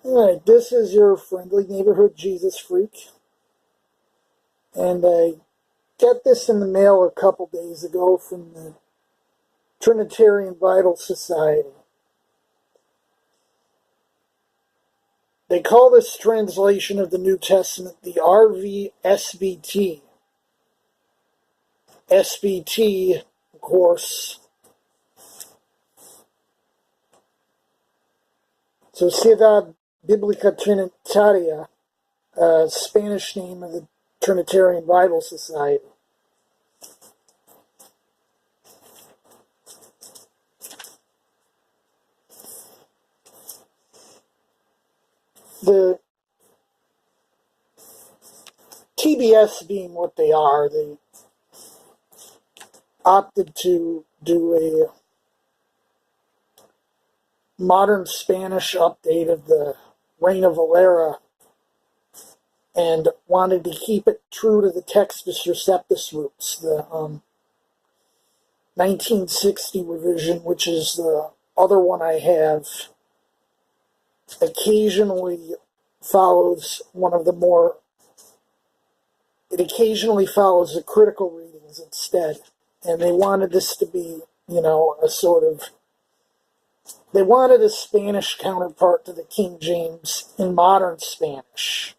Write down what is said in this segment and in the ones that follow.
Alright, this is your friendly neighborhood Jesus freak. And I got this in the mail a couple days ago from the Trinitarian Bible Society. They call this translation of the New Testament the RV-SBT. SBT, of course, Sociedad Bíblica Trinitaria, Spanish name of the Trinitarian Bible Society. The TBS being what they are, they opted to do a modern Spanish update of the Reina Valera and wanted to keep it true to the Textus Receptus roots, the 1960 revision, which is the other one I have, occasionally follows occasionally follows the critical readings instead. And they wanted this to be, they wanted a Spanish counterpart to the King James in modern Spanish.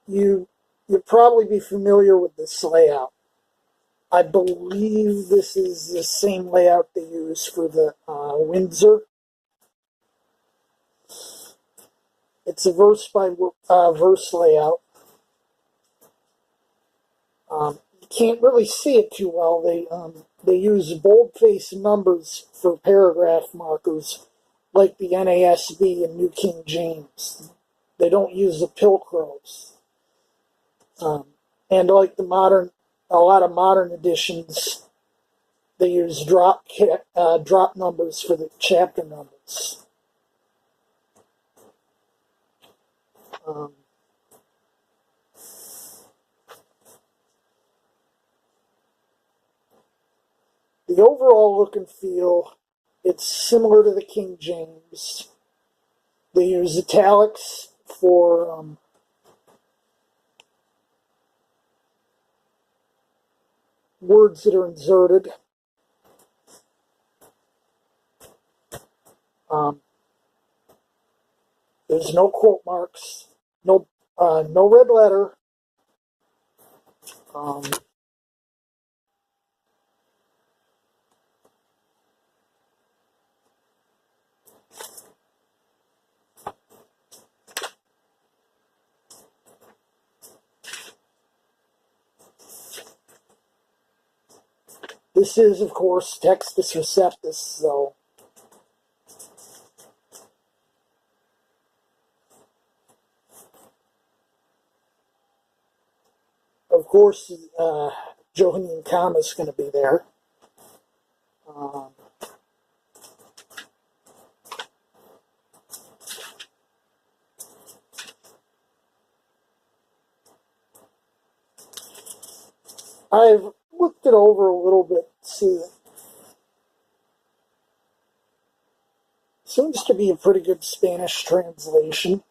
You'll probably be familiar with this layout. I believe this is the same layout they use for the Windsor. It's a verse by verse layout. You can't really see it too well. They use boldface numbers for paragraph markers, like the NASB and New King James. They don't use the pilcrows. And like a lot of modern editions, they use drop numbers for the chapter numbers. The overall look and feel, it's similar to the King James. They use italics for words that are inserted. There's no quote marks, no red letter. This is, of course, Textus Receptus, so of course Johannine comma is going to be there. I've looked it over a little bit to see. Seems to be a pretty good Spanish translation.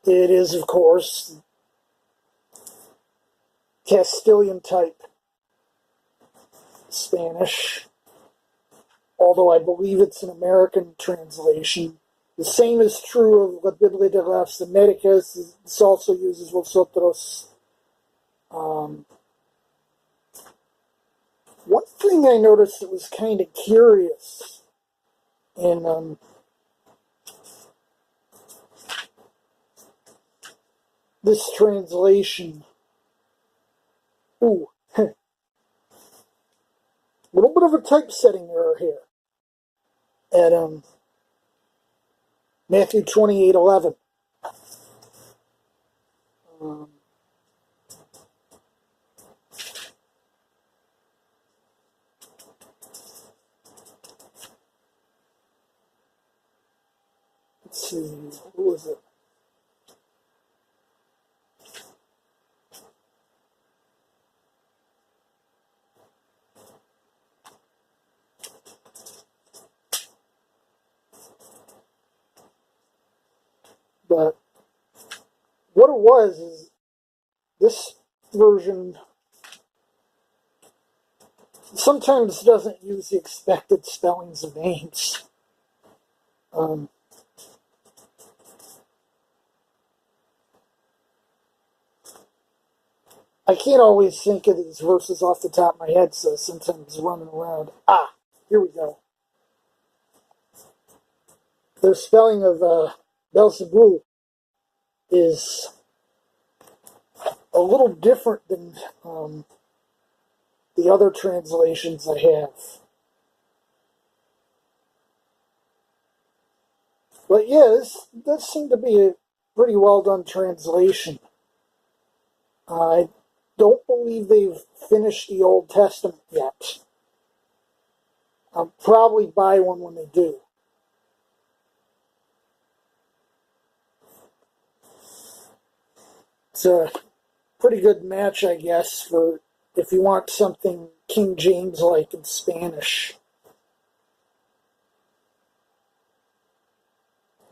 It is, of course, Castilian type Spanish, although I believe it's an American translation. The same is true of La Biblia de las Americas. This also uses vosotros. One thing I noticed that was kind of curious in this translation. Ooh, a little bit of a typesetting error here at Matthew 28:11. see. Who was it? But what it was is this version sometimes doesn't use the expected spellings of names. I can't always think of these verses off the top of my head, so sometimes running around. Here we go. The spelling of Belcebú is a little different than the other translations I have. But yeah, this does seem to be a pretty well done translation. I don't believe they've finished the Old Testament yet. I'll probably buy one when they do. It's a pretty good match, I guess, for if you want something King James-like in Spanish.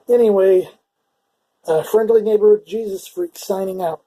Anyway, Friendly Neighborhood Jesus Freak signing out.